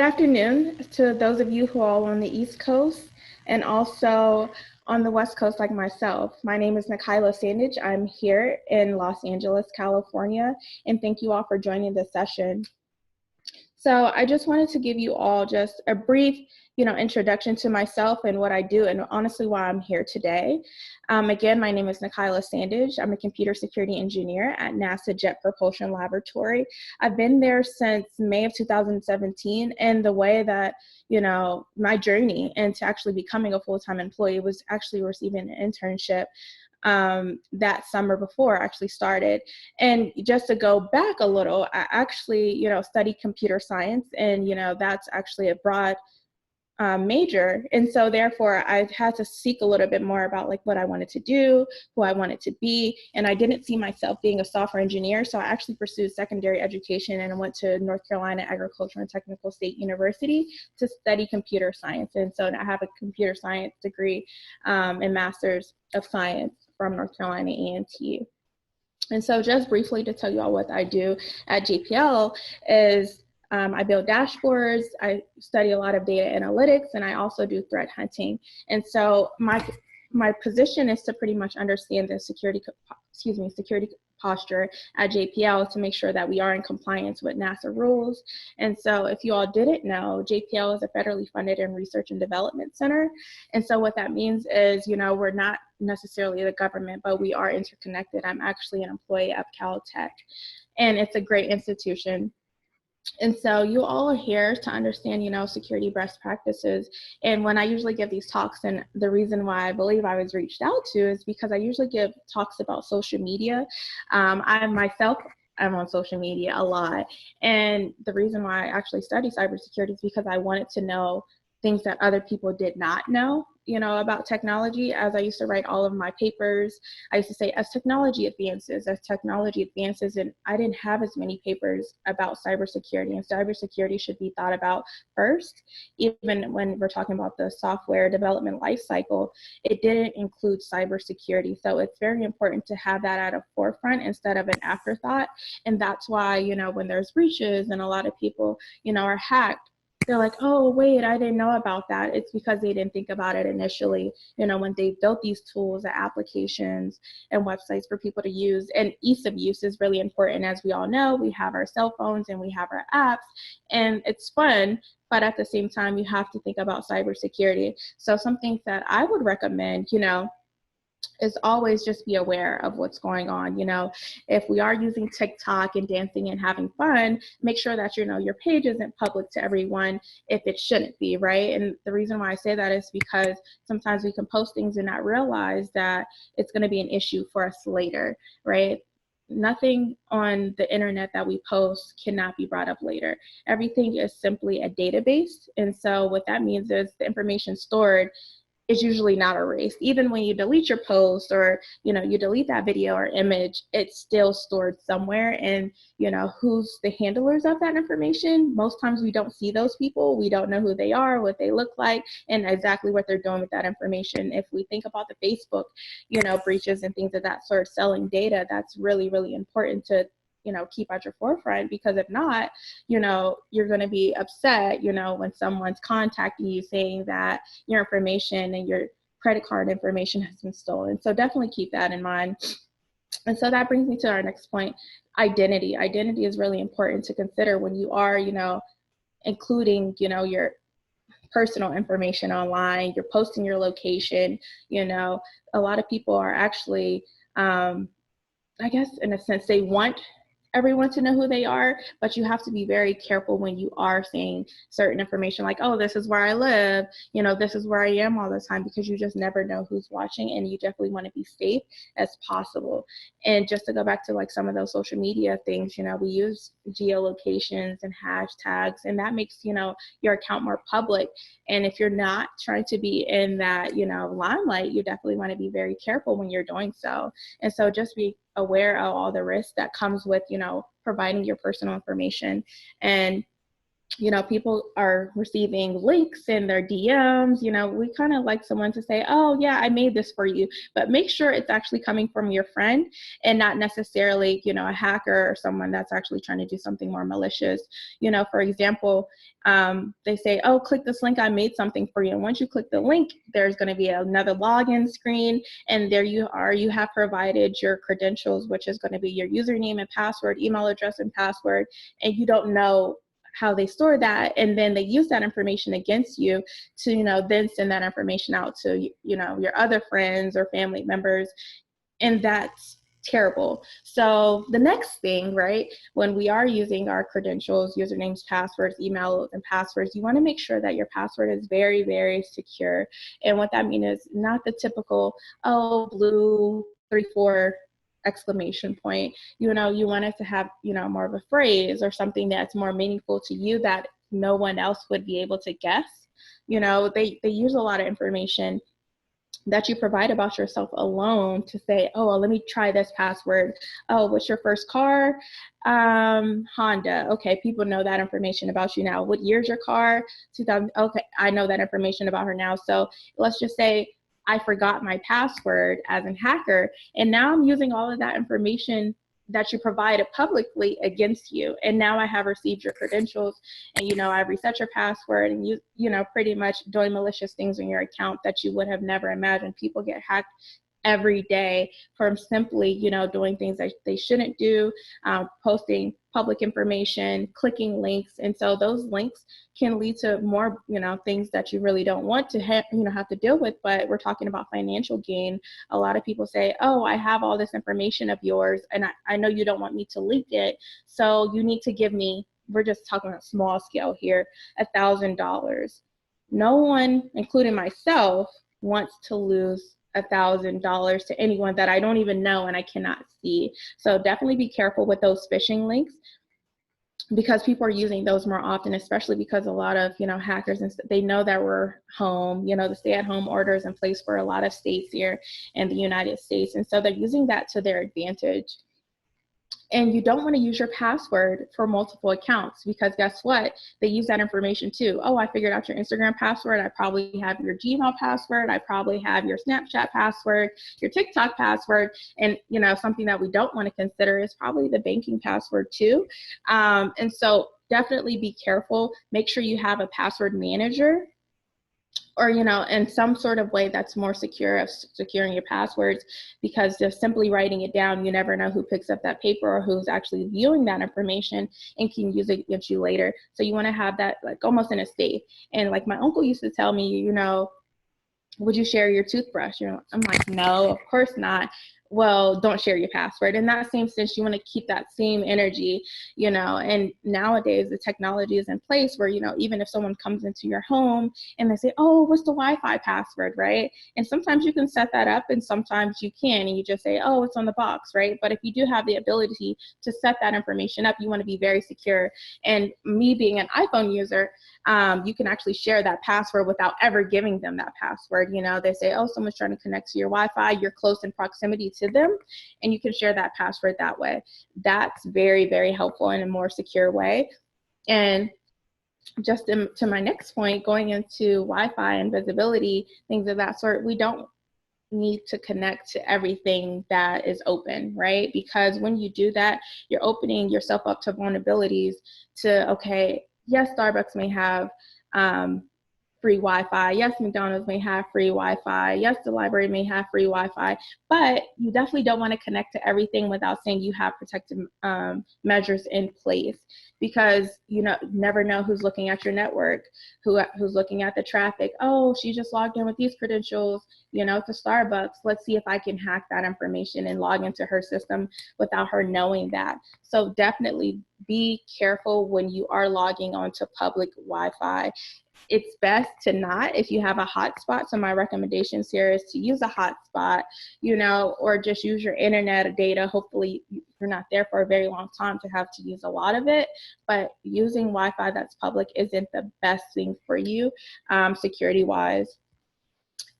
afternoon to those of you who are on the East Coast and also on the West Coast like myself. My name is Na'Kaila Sandidge. I'm here in Los Angeles, California, and thank you all for joining this session. So I just wanted to give you all just a brief, introduction to myself and what I do, and honestly why I'm here today. Again, my name is Na'Kaila Sandidge. I'm a computer security engineer at NASA Jet Propulsion Laboratory. I've been there since May of 2017, and the way that, my journey into actually becoming a full-time employee was actually receiving an internship that summer before I actually started. And just to go back a little, I actually, studied computer science, and, that's actually a broad major. And so therefore I had to seek a little bit more about like what I wanted to do, who I wanted to be. And I didn't see myself being a software engineer. So I actually pursued secondary education and I went to North Carolina Agricultural and Technical State University to study computer science. And so I have a computer science degree and master's of science from North Carolina A&T. And so just briefly to tell you all what I do at JPL is I build dashboards, I study a lot of data analytics, and I also do threat hunting. And so my position is to pretty much understand the security posture at JPL to make sure that we are in compliance with NASA rules. And so if you all didn't know, JPL is a federally funded and research and development center. And so what that means is, we're not necessarily the government, but we are interconnected. I'm actually an employee of Caltech, and it's a great institution. And so you all are here to understand, security best practices. And when I usually give these talks, and the reason why I believe I was reached out to is because I usually give talks about social media. I'm on social media a lot. And the reason why I actually study cybersecurity is because I wanted to know things that other people did not know, about technology. As I used to write all of my papers, I used to say, as technology advances, and I didn't have as many papers about cybersecurity, and cybersecurity should be thought about first. Even when we're talking about the software development lifecycle, it didn't include cybersecurity. So it's very important to have that at a forefront instead of an afterthought. And that's why, when there's breaches and a lot of people, are hacked, they're like, oh, wait, I didn't know about that. It's because they didn't think about it initially, when they built these tools and applications and websites for people to use. And ease of use is really important. As we all know, we have our cell phones and we have our apps, and it's fun, but at the same time, you have to think about cybersecurity. So some things that I would recommend, is always just be aware of what's going on. If we are using TikTok and dancing and having fun, make sure that, your page isn't public to everyone if it shouldn't be, right? And the reason why I say that is because sometimes we can post things and not realize that it's going to be an issue for us later, right? Nothing on the internet that we post cannot be brought up later. Everything is simply a database. And so what that means is the information stored is usually not erased. Even when you delete your post or, you delete that video or image, it's still stored somewhere. And, who's the handlers of that information? Most times we don't see those people. We don't know who they are, what they look like, and exactly what they're doing with that information. If we think about the Facebook, breaches and things of that sort, selling data, that's really, really important to keep at your forefront, because if not, you're going to be upset, when someone's contacting you saying that your information and your credit card information has been stolen. So definitely keep that in mind. And so that brings me to our next point, identity. Identity is really important to consider when you are, including, your personal information online, you're posting your location. A lot of people are actually, I guess in a sense, they want everyone to know who they are, but you have to be very careful when you are saying certain information like, oh, this is where I live, this is where I am all the time, because you just never know who's watching, and you definitely want to be safe as possible. And just to go back to like some of those social media things, we use geolocations and hashtags, and that makes, your account more public. And if you're not trying to be in that, limelight, you definitely want to be very careful when you're doing so. And so just be aware of all the risks that comes with, providing your personal information. And you know, people are receiving links in their DMs. You know, we kind of like someone to say, oh yeah, I made this for you, but make sure it's actually coming from your friend and not necessarily, you know, a hacker or someone that's actually trying to do something more malicious. You know, for example, they say, oh, click this link, I made something for you. And once you click the link, there's going to be another login screen. And there you are, you have provided your credentials, which is going to be your username and password, email address and password. And you don't know how they store that, and then they use that information against you to, you know, then send that information out to, you know, your other friends or family members, and that's terrible. So the next thing, right, when we are using our credentials, usernames, passwords, emails, and passwords, you want to make sure that your password is very, very secure. And what that means is not the typical, oh, blue 34 exclamation point. You know, you want it to have, you know, more of a phrase or something that's more meaningful to you that no one else would be able to guess. You know, they use a lot of information that you provide about yourself alone to say, oh, well, let me try this password. Oh, what's your first car? Honda. Okay, people know that information about you now. What year's your car? 2000. Okay, I know that information about her now. So let's just say I forgot my password as a hacker, and now I'm using all of that information that you provided publicly against you. And now I have received your credentials, and, you know, I've reset your password, and you know, pretty much doing malicious things on your account that you would have never imagined. People get hacked every day from simply, you know, doing things that they shouldn't do, posting public information, clicking links. And so those links can lead to more, you know, things that you really don't want to have, you know, have to deal with. But we're talking about financial gain. A lot of people say, oh, I have all this information of yours, and I know you don't want me to leak it, so you need to give me, we're just talking about small scale here, $1,000. No one, including myself, wants to lose $1,000 to anyone that I don't even know and I cannot see. So definitely be careful with those phishing links, because people are using those more often, especially because a lot of, you know, hackers, and they know that we're home, you know, the stay-at-home orders in place for a lot of states here in the United States. And so they're using that to their advantage. And you don't want to use your password for multiple accounts, because guess what? They use that information too. Oh, I figured out your Instagram password. I probably have your Gmail password. I probably have your Snapchat password, your TikTok password. And, you know, something that we don't want to consider is probably the banking password too. And so definitely be careful. Make sure you have a password manager, or, you know, in some sort of way that's more secure of securing your passwords, because just simply writing it down, you never know who picks up that paper or who's actually viewing that information and can use it against you later. So you want to have that like almost in a safe. And like my uncle used to tell me, you know, would you share your toothbrush? You know, I'm like, no, of course not. Well, don't share your password. In that same sense, you want to keep that same energy, you know. And nowadays the technology is in place where, you know, even if someone comes into your home and they say, oh, what's the Wi-Fi password, right? And sometimes you can set that up and sometimes you can, and you just say, oh, it's on the box, right? But if you do have the ability to set that information up, you want to be very secure. And me being an iPhone user, you can actually share that password without ever giving them that password. You know, they say, oh, someone's trying to connect to your Wi-Fi, you're close in proximity to them, and you can share that password that way. That's very, very helpful in a more secure way. And just to my next point, going into Wi-Fi and visibility, things of that sort, we don't need to connect to everything that is open, right? Because when you do that, you're opening yourself up to vulnerabilities to, okay, yes, Starbucks may have free Wi-Fi. Yes, McDonald's may have free Wi-Fi. Yes, the library may have free Wi-Fi, but you definitely don't want to connect to everything without saying you have protective measures in place, because you never know who's looking at your network, who's looking at the traffic. Oh, she just logged in with these credentials, to Starbucks. Let's see if I can hack that information and log into her system without her knowing that. So definitely be careful when you are logging onto public Wi-Fi. It's best to not if you have a hotspot. So my recommendations here is to use a hotspot, or just use your internet data. Hopefully you're not there for a very long time to have to use a lot of it, but using Wi-Fi that's public isn't the best thing for you security wise.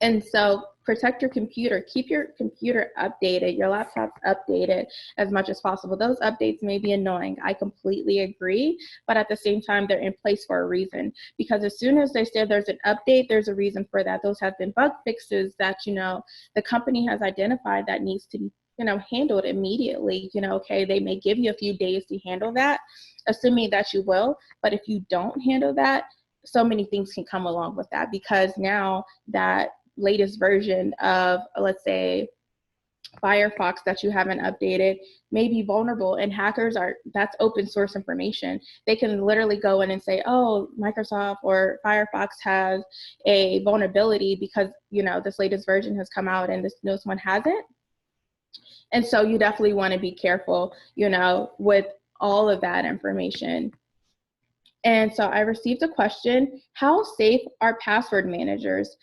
And so protect your computer, keep your computer updated, your laptops updated as much as possible. Those updates may be annoying, I completely agree, but at the same time, they're in place for a reason, because as soon as they say there's an update, there's a reason for that. Those have been bug fixes that, you know, the company has identified that needs to be, you know, handled immediately. You know, okay, they may give you a few days to handle that, assuming that you will, but if you don't handle that, so many things can come along with that, because now that latest version of, let's say, Firefox that you haven't updated may be vulnerable, and hackers are, that's open source information. They can literally go in and say, oh, Microsoft or Firefox has a vulnerability because, you know, this latest version has come out and this newest one hasn't. And so you definitely want to be careful, you know, with all of that information. And so I received a question, how safe are password managers?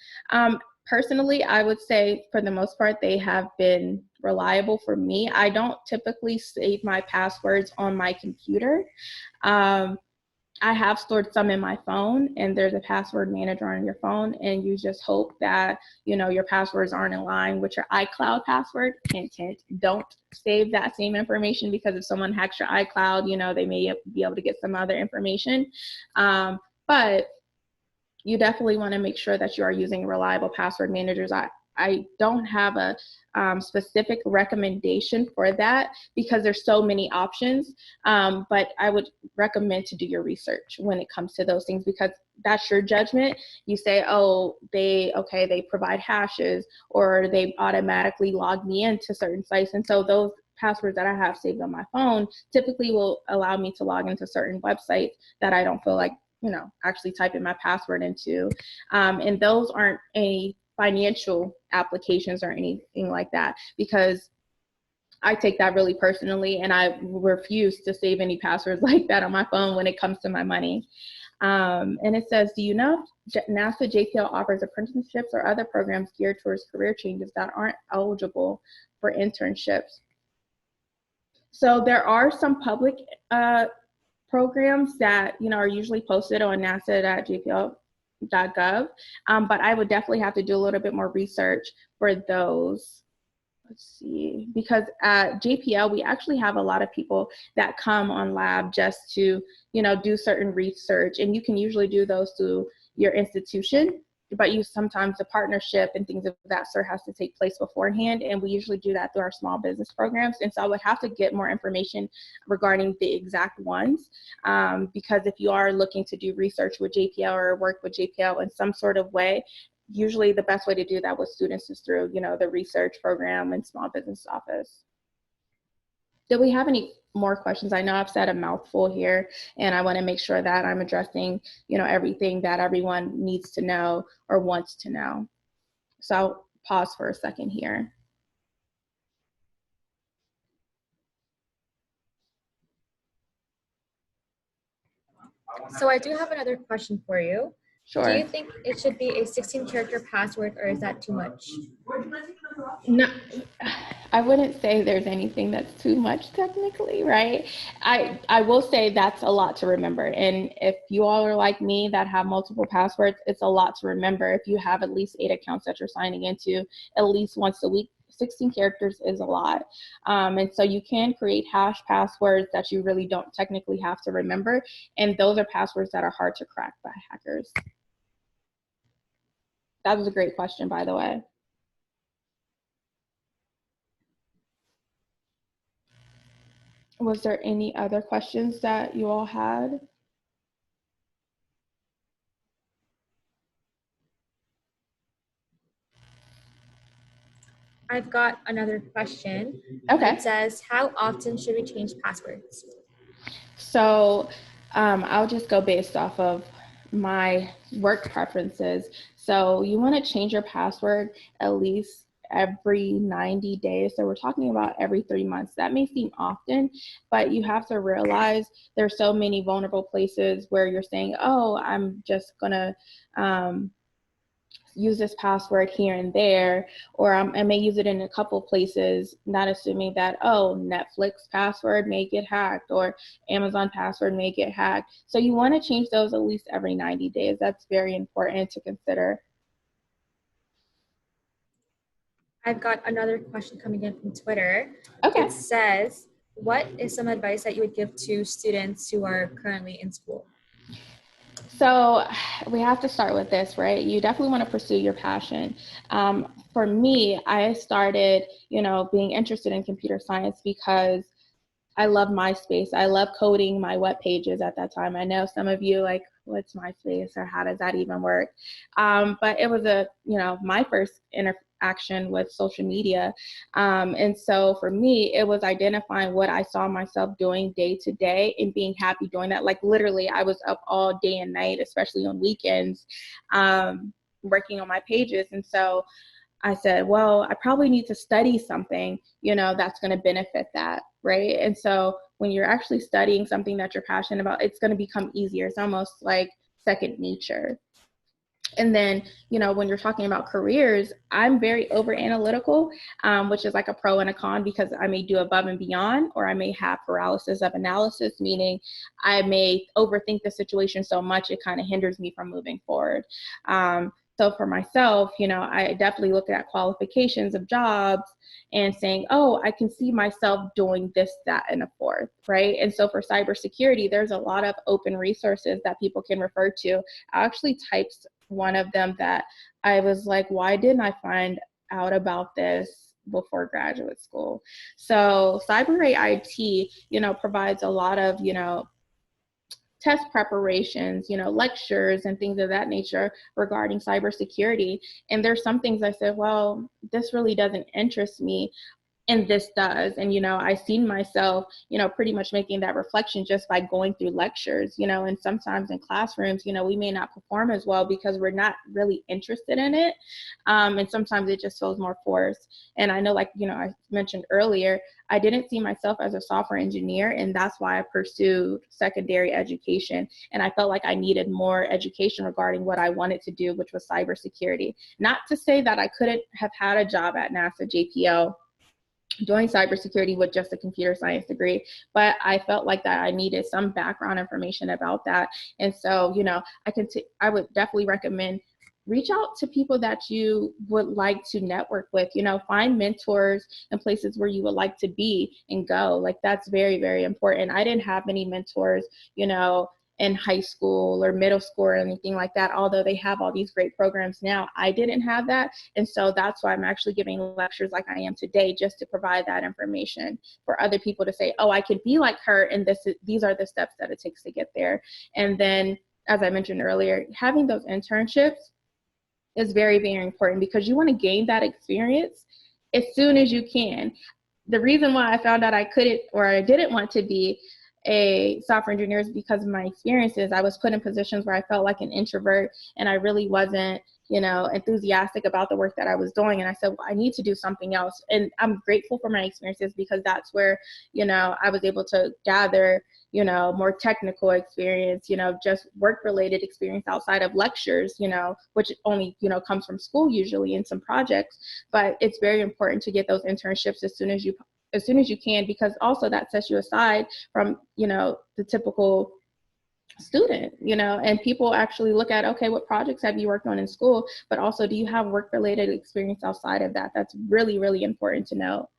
Personally, I would say for the most part, they have been reliable for me. I don't typically save my passwords on my computer. I have stored some in my phone, and there's a password manager on your phone, and you just hope that, you know, your passwords aren't in line with your iCloud password. Hint, hint, don't save that same information, because if someone hacks your iCloud, you know, they may be able to get some other information. But you definitely want to make sure that you are using reliable password managers. I don't have a specific recommendation for that, because there's so many options, but I would recommend to do your research when it comes to those things, because that's your judgment. You say, oh, they provide hashes, or they automatically log me into certain sites, and so those passwords that I have saved on my phone typically will allow me to log into certain websites that I don't feel like, you know, actually typing my password into. And those aren't any financial applications or anything like that, because I take that really personally, and I refuse to save any passwords like that on my phone when it comes to my money. And it says, do you know if NASA JPL offers apprenticeships or other programs geared towards career changes that aren't eligible for internships? So there are some public programs that, you know, are usually posted on nasa.jpl.gov, but I would definitely have to do a little bit more research for those. Let's see, because at JPL, we actually have a lot of people that come on lab just to, you know, do certain research, and you can usually do those through your institution, but you sometimes the partnership and things of that sort has to take place beforehand, and we usually do that through our small business programs. And so I would have to get more information regarding the exact ones, because if you are looking to do research with JPL or work with JPL in some sort of way, usually the best way to do that with students is through, you know, the research program and small business office. Do we have any more questions? I know I've said a mouthful here, and I want to make sure that I'm addressing, you know, everything that everyone needs to know or wants to know. So I'll pause for a second here. So I do have another question for you. Sure. Do you think it should be a 16-character password, or is that too much? No, I wouldn't say there's anything that's too much technically, right? I will say that's a lot to remember. And if you all are like me that have multiple passwords, it's a lot to remember. If you have at least 8 accounts that you're signing into at least once a week, 16 characters is a lot. And so you can create hash passwords that you really don't technically have to remember. And those are passwords that are hard to crack by hackers. That was a great question, by the way. Was there any other questions that you all had? I've got another question. Okay. It says, how often should we change passwords? So I'll just go based off of my work preferences. So you want to change your password at least every 90 days. So we're talking about every 3 months. That may seem often, but you have to realize there's so many vulnerable places where you're saying, oh, I'm just gonna use this password here and there, or I may use it in a couple places, not assuming that, oh, Netflix password may get hacked or Amazon password may get hacked. So you want to change those at least every 90 days. That's very important to consider. I've got another question coming in from Twitter. Okay. It says, what is some advice that you would give to students who are currently in school? So we have to start with this, right? You definitely want to pursue your passion. For me, I started, being interested in computer science because I love MySpace. I love coding my web pages at that time. I know some of you like, what's MySpace or how does that even work? But it was my first interaction with social media. And so for me, it was identifying what I saw myself doing day to day and being happy doing that. Like literally, I was up all day and night, especially on weekends, working on my pages. And so I said, well, I probably need to study something, that's going to benefit that, right? And so when you're actually studying something that you're passionate about, it's going to become easier. It's almost like second nature. And then, when you're talking about careers, I'm very over analytical, which is like a pro and a con because I may do above and beyond, or I may have paralysis of analysis, meaning I may overthink the situation so much it kind of hinders me from moving forward. So for myself, I definitely look at qualifications of jobs and saying, oh, I can see myself doing this, that, and a fourth, right? And so for cybersecurity, there's a lot of open resources that people can refer to. I actually typed one of them that I was like, why didn't I find out about this before graduate school? So CyberAIT, provides a lot of, test preparations, lectures and things of that nature regarding cybersecurity. And there's some things I said, well, this really doesn't interest me. And this does. And, I seen myself, pretty much making that reflection just by going through lectures, and sometimes in classrooms, we may not perform as well because we're not really interested in it. And sometimes it just feels more forced. And I know, like, I mentioned earlier, I didn't see myself as a software engineer, and that's why I pursued secondary education. And I felt like I needed more education regarding what I wanted to do, which was cybersecurity. Not to say that I couldn't have had a job at NASA JPL doing cybersecurity with just a computer science degree, but I felt like that I needed some background information about that. And so, I would definitely recommend reach out to people that you would like to network with, find mentors and places where you would like to be and go. Like that's very, very important. I didn't have many mentors, in high school or middle school or anything like that, although they have all these great programs now. I didn't have that. And so that's why I'm actually giving lectures like I am today, just to provide that information for other people to say, oh, I could be like her, and these are the steps that it takes to get there. And then, as I mentioned earlier, having those internships is very, very important because you want to gain that experience as soon as you can. The reason why I found out I couldn't or I didn't want to be a software engineer is because of my experiences. I was put in positions where I felt like an introvert and I really wasn't, enthusiastic about the work that I was doing. And I said, well, I need to do something else. And I'm grateful for my experiences because that's where, I was able to gather, more technical experience, just work-related experience outside of lectures, which only, comes from school usually in some projects. But it's very important to get those internships as soon as you can, because also that sets you aside from, the typical student, and people actually look at, okay, what projects have you worked on in school, but also do you have work-related experience outside of that? That's really, really important to know.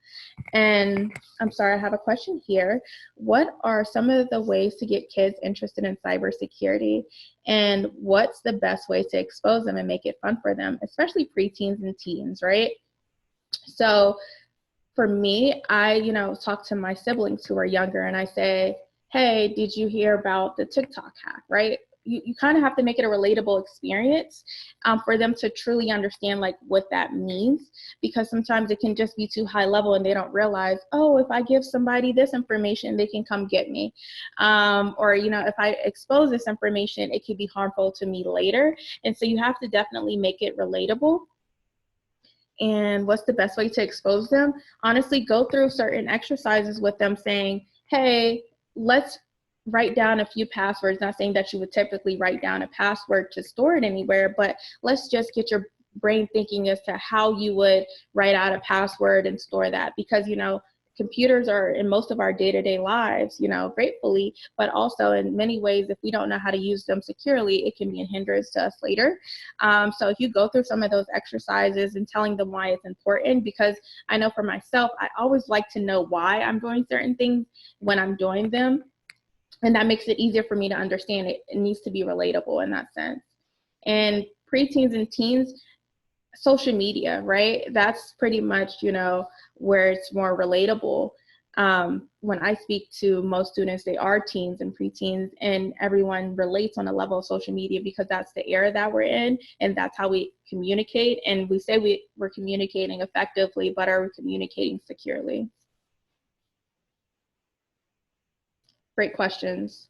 And I'm sorry, I have a question here. What are some of the ways to get kids interested in cybersecurity, and what's the best way to expose them and make it fun for them, especially preteens and teens, right? So for me, I, talk to my siblings who are younger and I say, hey, did you hear about the TikTok hack, right? You kind of have to make it a relatable experience for them to truly understand like what that means, because sometimes it can just be too high level and they don't realize, oh, if I give somebody this information, they can come get me. Or, if I expose this information, it could be harmful to me later. And so you have to definitely make it relatable. And what's the best way to expose them? Honestly, go through certain exercises with them saying, hey, let's write down a few passwords. Not saying that you would typically write down a password to store it anywhere, but let's just get your brain thinking as to how you would write out a password and store that. Because, computers are in most of our day-to-day lives, you know, gratefully, but also in many ways, if we don't know how to use them securely, it can be a hindrance to us later. So if you go through some of those exercises and telling them why it's important, because I know for myself, I always like to know why I'm doing certain things when I'm doing them. And that makes it easier for me to understand it. It needs to be relatable in that sense. And preteens and teens, social media, right? That's pretty much, you know, where it's more relatable. When I speak to most students, they are teens and preteens, and everyone relates on a level of social media because that's the era that we're in, and that's how we communicate. And we say we're communicating effectively, but are we communicating securely? Great questions.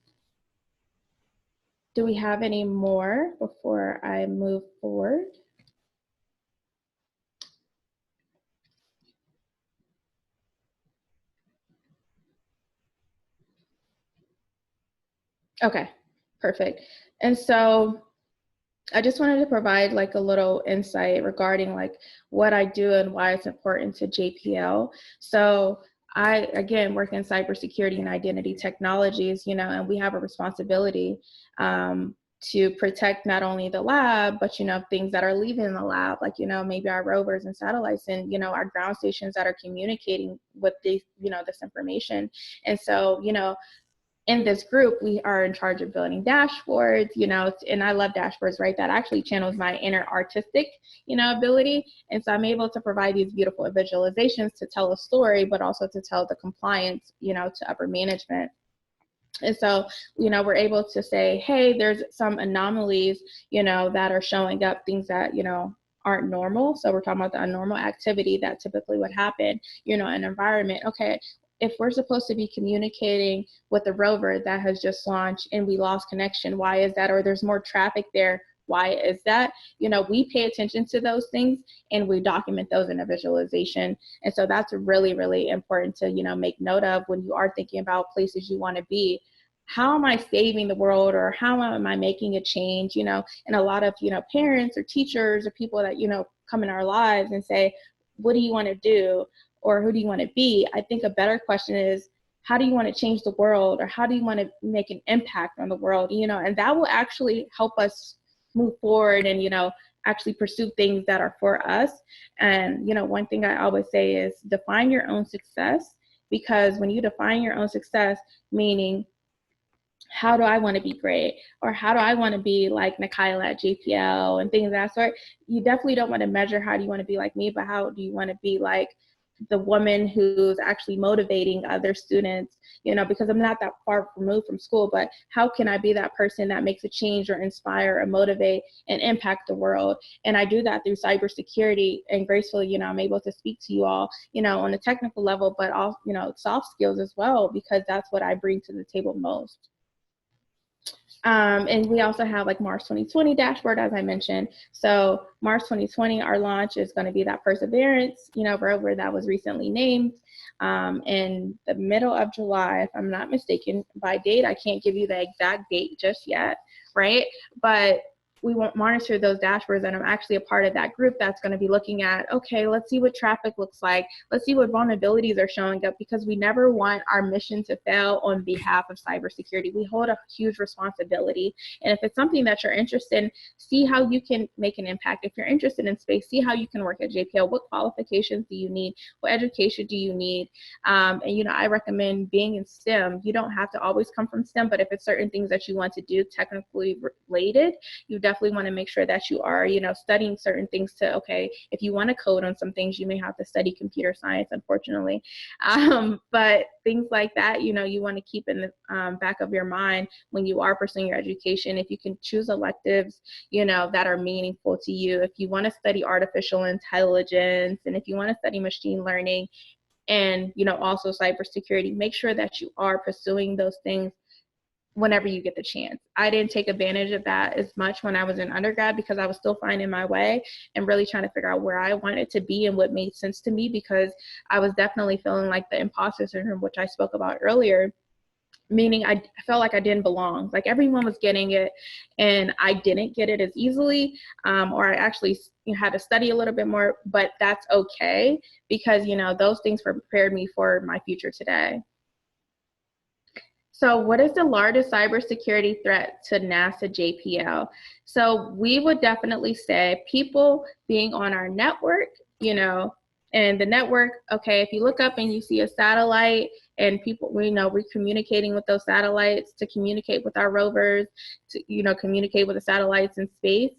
Do we have any more before I move forward? Okay, perfect. And so I just wanted to provide like a little insight regarding like what I do and why it's important to JPL. So I, again, work in cybersecurity and identity technologies, you know, and we have a responsibility to protect not only the lab, but, you know, things that are leaving the lab, like, you know, maybe our rovers and satellites and, you know, our ground stations that are communicating with these, you know, this information. And so, you know, in this group, we are in charge of building dashboards, you know, and I love dashboards, right? That actually channels my inner artistic, you know, ability. And so I'm able to provide these beautiful visualizations to tell a story, but also to tell the compliance, you know, to upper management. And so, you know, we're able to say, hey, there's some anomalies, you know, that are showing up, things that, you know, aren't normal. So we're talking about the abnormal activity that typically would happen, you know, in an environment. Okay, if we're supposed to be communicating with a rover that has just launched and we lost connection, why is that? Or there's more traffic there, why is that? You know, we pay attention to those things and we document those in a visualization. And so that's really, really important to, you know, make note of when you are thinking about places you want to be. How am I saving the world, or how am I making a change? You know, and a lot of, you know, parents or teachers or people that, you know, come in our lives and say, what do you want to do? Or who do you want to be? I think a better question is, how do you want to change the world, or how do you want to make an impact on the world? You know, and that will actually help us move forward and, you know, actually pursue things that are for us. And, you know, one thing I always say is define your own success, because when you define your own success, meaning, how do I want to be great? Or how do I want to be like Na'Kaila at JPL and things of that sort? You definitely don't want to measure how do you want to be like me, but how do you want to be like the woman who's actually motivating other students, you know, because I'm not that far removed from school, but how can I be that person that makes a change or inspire or motivate and impact the world? And I do that through cybersecurity, and gracefully, you know, I'm able to speak to you all, you know, on a technical level, but also, you know, soft skills as well, because that's what I bring to the table most. And we also have like Mars 2020 dashboard, as I mentioned. So Mars 2020, our launch is going to be that Perseverance, you know, rover that was recently named in the middle of July, if I'm not mistaken. By date, I can't give you the exact date just yet, right? But we won't monitor those dashboards, and I'm actually a part of that group that's going to be looking at, okay, let's see what traffic looks like. Let's see what vulnerabilities are showing up, because we never want our mission to fail on behalf of cybersecurity. We hold a huge responsibility. And if it's something that you're interested in, see how you can make an impact. If you're interested in space, see how you can work at JPL. What qualifications do you need? What education do you need? And, you know, I recommend being in STEM. You don't have to always come from STEM, but if it's certain things that you want to do technically related, you definitely want to make sure that you are, you know, studying certain things to, okay, if you want to code on some things, you may have to study computer science, unfortunately. But things like that, you know, you want to keep in the back of your mind when you are pursuing your education. If you can choose electives, you know, that are meaningful to you. If you want to study artificial intelligence, and if you want to study machine learning, and, you know, also cybersecurity, make sure that you are pursuing those things whenever you get the chance. I didn't take advantage of that as much when I was in undergrad, because I was still finding my way and really trying to figure out where I wanted to be and what made sense to me, because I was definitely feeling like the imposter syndrome, which I spoke about earlier. meaning I felt like I didn't belong. Like everyone was getting it and I didn't get it as easily, or I actually had to study a little bit more, but that's okay because, those things prepared me for my future today. So what is the largest cybersecurity threat to NASA JPL? So we would definitely say people being on our network, and the network, okay, if you look up and you see a satellite and people, we're communicating with those satellites to communicate with our rovers, to, communicate with the satellites in space.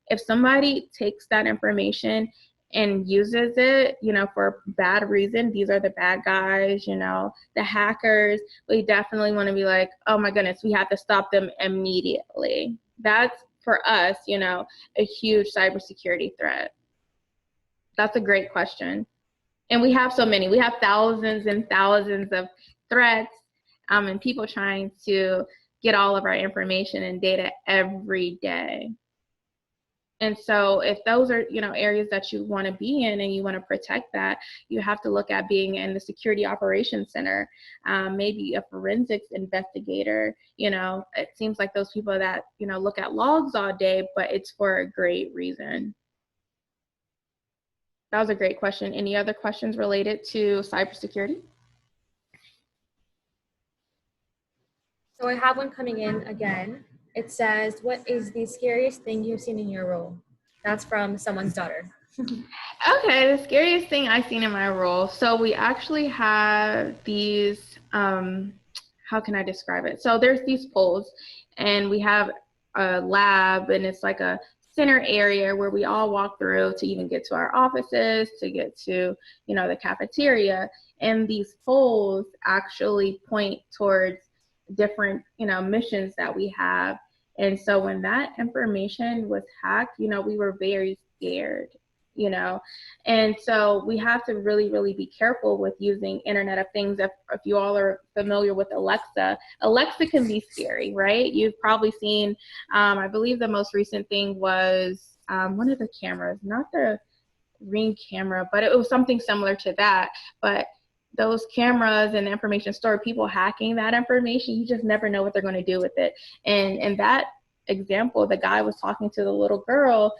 If somebody takes that information and uses it, for bad reason, these are the bad guys, the hackers, we definitely want to be like, oh my goodness, we have to stop them immediately. That's for us, a huge cybersecurity threat. That's a great question. And we have so many. We have thousands and thousands of threats, and people trying to get all of our information and data every day. And so if those are, areas that you want to be in and you want to protect that, you have to look at being in the security operations center, maybe a forensics investigator. It seems like those people that, look at logs all day, but it's for a great reason. That was a great question. Any other questions related to cybersecurity? So I have one coming in again. It says, what is the scariest thing you've seen in your role? That's from someone's daughter. Okay, the scariest thing I've seen in my role. So we actually have these, how can I describe it? So there's these poles and we have a lab and it's like a center area where we all walk through to even get to our offices, to get to, the cafeteria. And these poles actually point towards different, missions that we have. And so when that information was hacked, we were very scared. And so we have to really, really be careful with using Internet of Things. If you all are familiar with Alexa can be scary, right? You've probably seen, I believe the most recent thing was one of the cameras, not the Ring camera, but it was something similar to that. But those cameras and the information stored, people hacking that information, you just never know what they're going to do with it. And that example, the guy was talking to the little girl,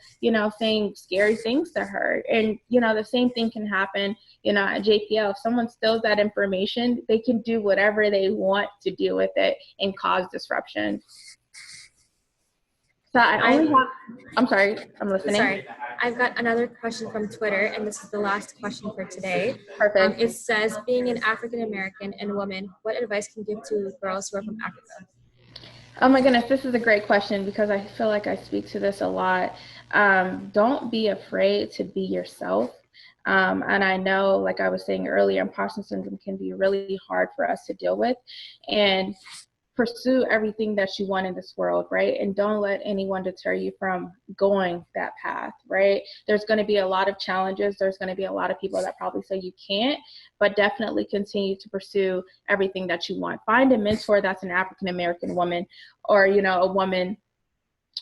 saying scary things to her. And, the same thing can happen, at JPL. If someone steals that information, they can do whatever they want to do with it and cause disruption. So I'm sorry, I'm listening. Sorry, I've got another question from Twitter, and this is the last question for today. Perfect. It says, being an African American and woman, what advice can you give to girls who are from Africa? Oh my goodness, this is a great question because I feel like I speak to this a lot. Don't be afraid to be yourself. And I know, like I was saying earlier, imposter syndrome can be really hard for us to deal with. And pursue everything that you want in this world, right? And don't let anyone deter you from going that path, right? There's going to be a lot of challenges. There's going to be a lot of people that probably say you can't, but definitely continue to pursue everything that you want. Find a mentor that's an African American woman or, a woman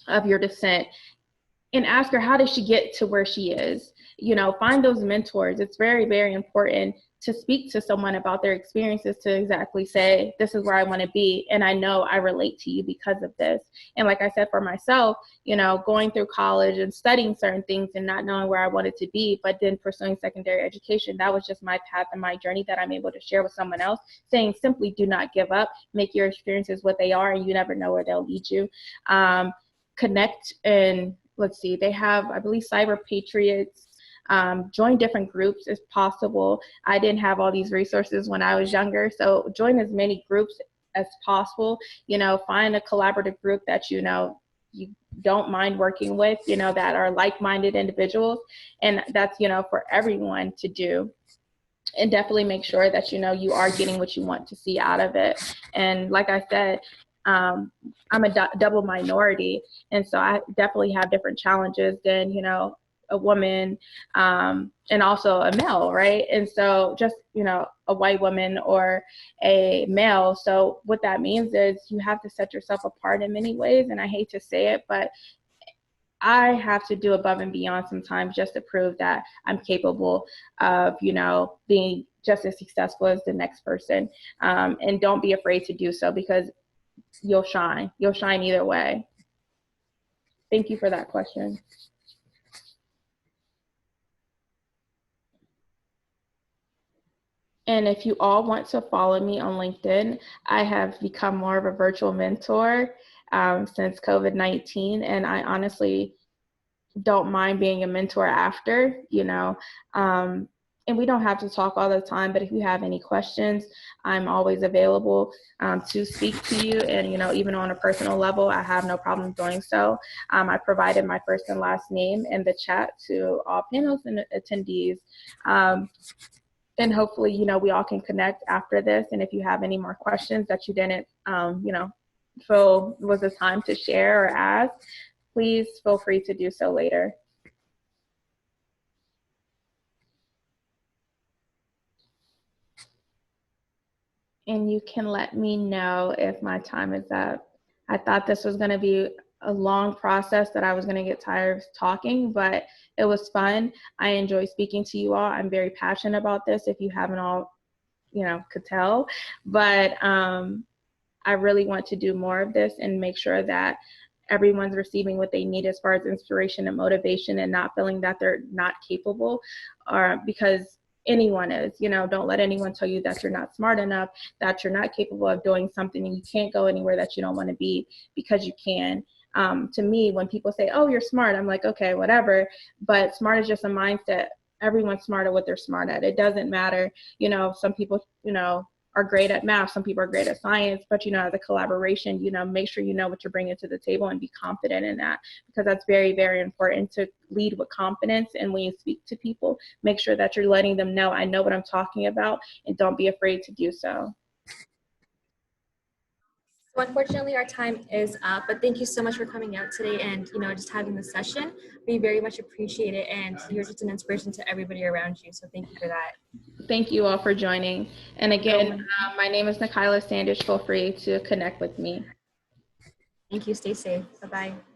of your descent and ask her, how did she get to where she is? Find those mentors. It's very, very important to speak to someone about their experiences to exactly say, this is where I want to be. And I know I relate to you because of this. And like I said, for myself, going through college and studying certain things and not knowing where I wanted to be, but then pursuing secondary education, that was just my path and my journey that I'm able to share with someone else, saying simply do not give up, make your experiences what they are, and you never know where they'll lead you. Connect and let's see, they have, I believe, Cyber Patriots. Join different groups as possible. I didn't have all these resources when I was younger, so join as many groups as possible. Find a collaborative group that you don't mind working with, that are like-minded individuals, and that's for everyone to do. And definitely make sure that you are getting what you want to see out of it. And like I said, I'm a double minority, and so I definitely have different challenges than a woman and also a male, right? And so just a white woman or a male. So what that means is you have to set yourself apart in many ways, and I hate to say it, but I have to do above and beyond sometimes just to prove that I'm capable of, being just as successful as the next person. And don't be afraid to do so, because you'll shine. You'll shine either way. Thank you for that question. And if you all want to follow me on LinkedIn, I have become more of a virtual mentor since COVID-19. And I honestly don't mind being a mentor after, and we don't have to talk all the time, but if you have any questions, I'm always available to speak to you. And, even on a personal level, I have no problem doing so. I provided my first and last name in the chat to all panels and attendees. And hopefully, we all can connect after this. And if you have any more questions that you didn't, feel was the time to share or ask, please feel free to do so later. And you can let me know if my time is up. I thought this was going to be a long process that I was going to get tired of talking, but it was fun. I enjoy speaking to you all. I'm very passionate about this, if you haven't all, could tell. But I really want to do more of this and make sure that everyone's receiving what they need as far as inspiration and motivation, and not feeling that they're not capable, or because anyone is. Don't let anyone tell you that you're not smart enough, that you're not capable of doing something, and you can't go anywhere that you don't want to be, because you can. To me, when people say, oh, you're smart, I'm like, okay, whatever. But smart is just a mindset. Everyone's smart at what they're smart at. It doesn't matter. Some people, are great at math, some people are great at science, but as a collaboration, make sure you know what you're bringing to the table and be confident in that, because that's very, very important to lead with confidence. And when you speak to people, make sure that you're letting them know, I know what I'm talking about, and don't be afraid to do so. So unfortunately, our time is up, but thank you so much for coming out today and, just having this session. We very much appreciate it, and you're just an inspiration to everybody around you. So thank you for that. Thank you all for joining. And again, my name is Na'Kaila Sandidge. Feel free to connect with me. Thank you. Stay safe. Bye-bye.